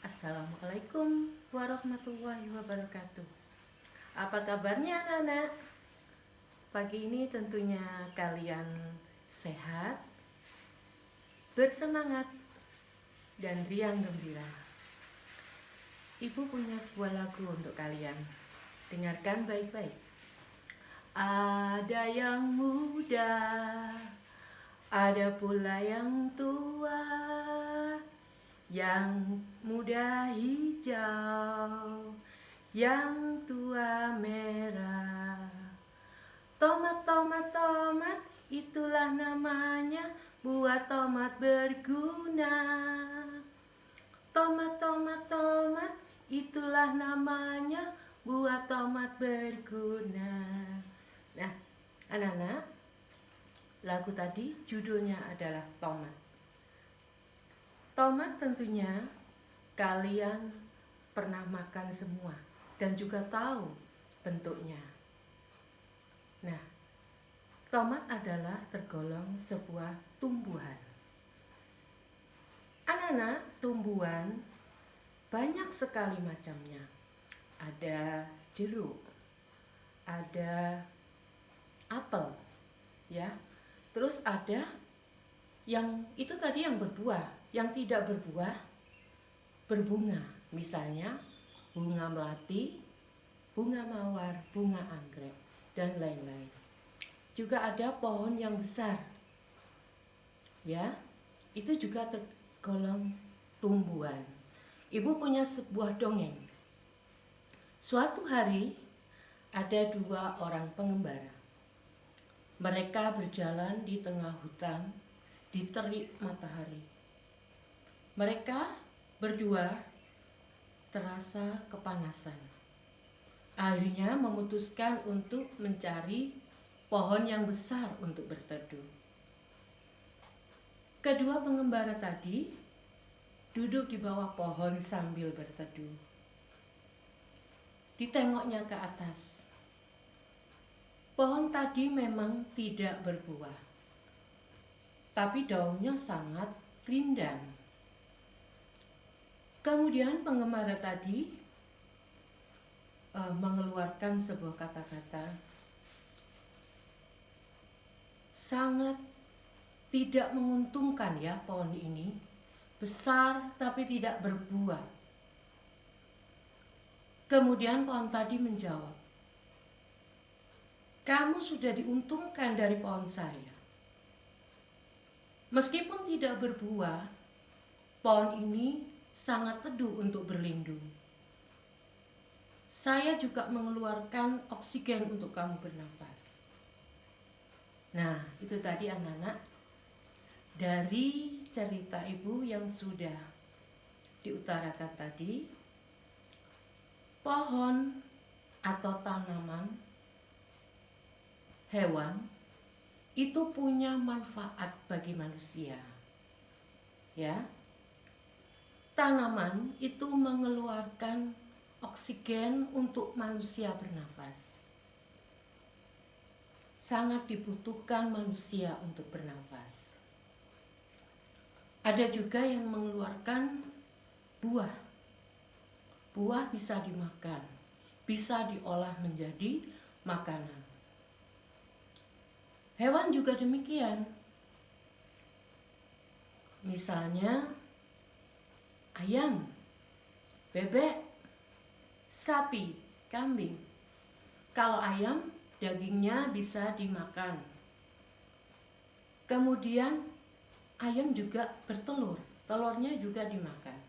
Assalamualaikum warahmatullahi wabarakatuh. Apa kabarnya anak-anak? Pagi ini tentunya kalian sehat, bersemangat, dan riang gembira. Ibu punya sebuah lagu untuk kalian. Dengarkan baik-baik. Ada yang muda, ada pula yang tua. Yang muda hijau, yang tua merah. Tomat, tomat, tomat, itulah namanya, buah tomat berguna. Tomat, tomat, tomat, itulah namanya, buah tomat berguna. Nah, anak-anak, lagu tadi judulnya adalah Tomat. Tomat tentunya kalian pernah makan semua dan juga tahu bentuknya. Nah, tomat adalah tergolong sebuah tumbuhan. Anak-anak, tumbuhan banyak sekali macamnya. Ada jeruk, ada apel, ya. Terus ada yang itu tadi yang berbuah. Yang tidak berbuah, berbunga. Misalnya bunga melati, bunga mawar, bunga anggrek, dan lain-lain. Juga ada pohon yang besar. Ya, itu juga tergolong tumbuhan. Ibu punya sebuah dongeng. Suatu hari ada dua orang pengembara. Mereka berjalan di tengah hutan di terik matahari. Mereka berdua terasa kepanasan. Akhirnya memutuskan untuk mencari pohon yang besar untuk berteduh. Kedua pengembara tadi duduk di bawah pohon sambil berteduh. Ditengoknya ke atas. Pohon tadi memang tidak berbuah, tapi daunnya sangat rindang. Kemudian pengembara tadi mengeluarkan sebuah kata-kata, sangat tidak menguntungkan ya pohon ini, besar tapi tidak berbuah. Kemudian pohon tadi menjawab, kamu sudah diuntungkan dari pohon saya. Meskipun tidak berbuah, pohon ini sangat teduh untuk berlindung. Saya juga mengeluarkan oksigen untuk kamu bernafas. Nah, itu tadi anak-anak dari cerita ibu yang sudah diutarakan tadi. Pohon atau tanaman, hewan itu punya manfaat bagi manusia. Ya. Tanaman itu mengeluarkan oksigen untuk manusia bernafas. Sangat dibutuhkan manusia untuk bernafas. Ada juga yang mengeluarkan buah. Buah bisa dimakan, bisa diolah menjadi makanan. Hewan juga demikian. Misalnya ayam, bebek, sapi, kambing. Kalau ayam, dagingnya bisa dimakan. Kemudian ayam juga bertelur, telurnya juga dimakan.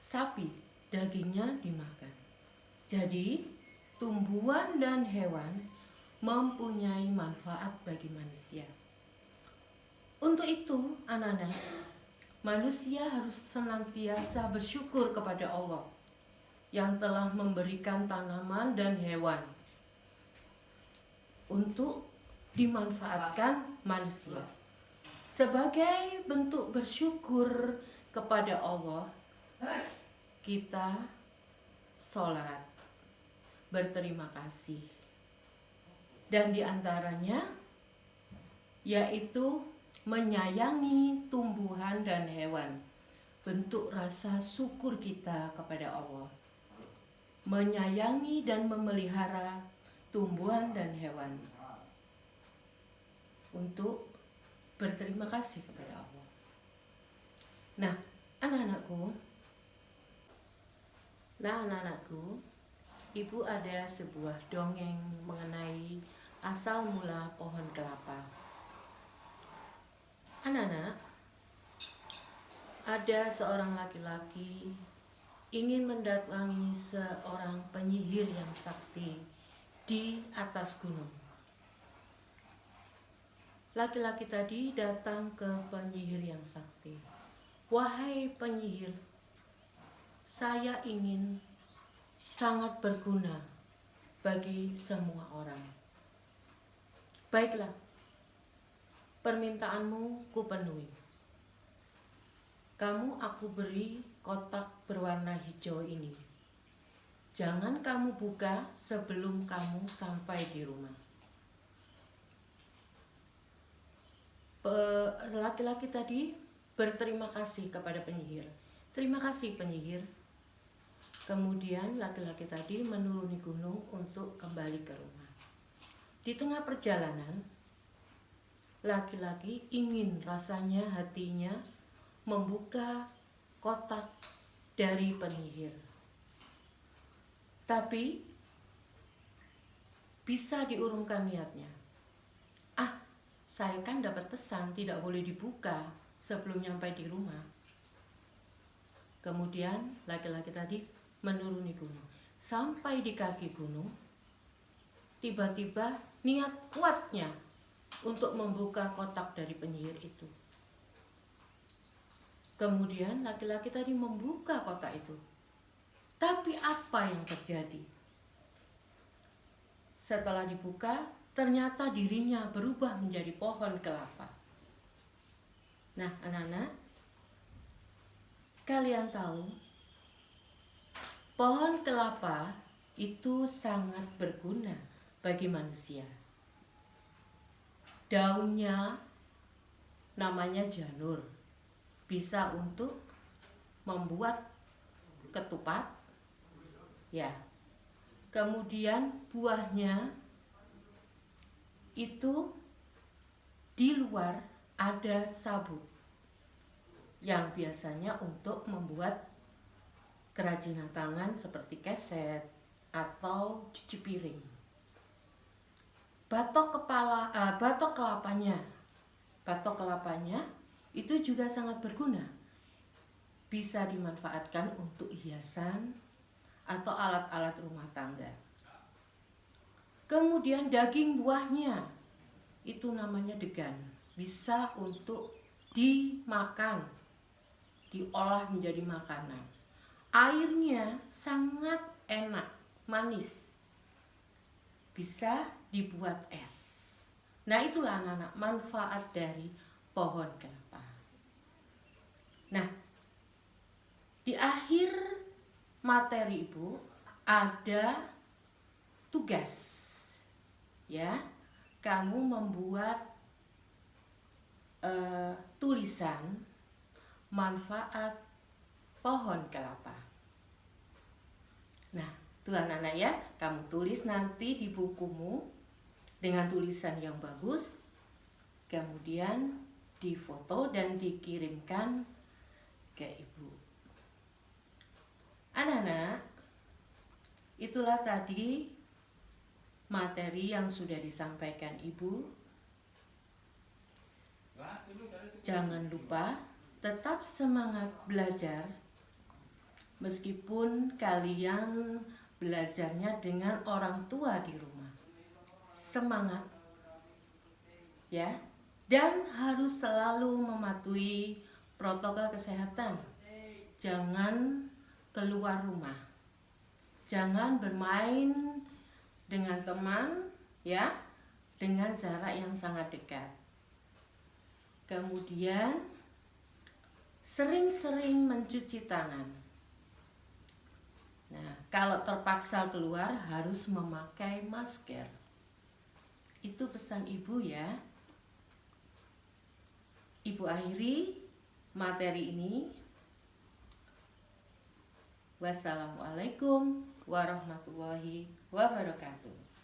Sapi, dagingnya dimakan. Jadi, tumbuhan dan hewan mempunyai manfaat bagi manusia. Untuk itu, anak-anak, manusia harus senantiasa bersyukur kepada Allah yang telah memberikan tanaman dan hewan untuk dimanfaatkan manusia. Sebagai bentuk bersyukur kepada Allah, kita sholat, berterima kasih. Dan diantaranya yaitu menyayangi tumbuhan dan hewan bentuk rasa syukur kita kepada Allah, menyayangi dan memelihara tumbuhan dan hewan, untuk berterima kasih kepada Allah. Nah, anak-anakku, Ibu ada sebuah dongeng mengenai asal mula pohon kelapa. Anak-anak, ada seorang laki-laki ingin mendatangi seorang penyihir yang sakti di atas gunung. Laki-laki tadi datang ke penyihir yang sakti. "Wahai penyihir, saya ingin sangat berguna bagi semua orang. Baiklah, permintaanmu kupenuhi. Kamu aku beri kotak berwarna hijau ini. Jangan kamu buka sebelum kamu sampai di rumah." Laki-laki tadi berterima kasih kepada penyihir. "Terima kasih penyihir." Kemudian laki-laki tadi menuruni gunung untuk kembali ke rumah. Di tengah perjalanan, laki-laki ingin rasanya hatinya membuka kotak dari penyihir. Tapi bisa diurungkan niatnya. Saya kan dapat pesan tidak boleh dibuka sebelum nyampe di rumah. Kemudian laki-laki tadi menuruni gunung. Sampai di kaki gunung, tiba-tiba niat kuatnya untuk membuka kotak dari penyihir itu. Kemudian laki-laki tadi membuka kotak itu. Tapi apa yang terjadi? Setelah dibuka, ternyata dirinya berubah menjadi pohon kelapa. Nah, anak-anak, kalian tahu pohon kelapa itu sangat berguna bagi manusia. Daunnya namanya janur, bisa untuk membuat ketupat, ya. Kemudian buahnya itu di luar ada sabut yang biasanya untuk membuat kerajinan tangan seperti keset atau cuci piring. Batok kelapanya itu juga sangat berguna. Bisa dimanfaatkan untuk hiasan atau alat-alat rumah tangga. Kemudian daging buahnya itu namanya degan, bisa untuk dimakan, diolah menjadi makanan. Airnya sangat enak, manis, bisa dibuat es. Nah, itulah anak-anak manfaat dari pohon kelapa. Nah, di akhir materi Ibu ada tugas, ya. Kamu membuat tulisan manfaat pohon kelapa. Nah, tuh anak-anak ya, kamu tulis nanti di bukumu dengan tulisan yang bagus, kemudian difoto dan dikirimkan ke Ibu. Anak-anak, itulah tadi materi yang sudah disampaikan Ibu. Jangan lupa tetap semangat belajar, meskipun kalian belajarnya dengan orang tua di rumah. Semangat, ya, dan harus selalu mematuhi protokol kesehatan. Jangan keluar rumah, jangan bermain dengan teman, ya, dengan jarak yang sangat dekat. Kemudian sering-sering mencuci tangan. Nah, kalau terpaksa keluar harus memakai masker. Itu pesan Ibu ya. Ibu akhiri materi ini. Wassalamualaikum warahmatullahi wabarakatuh.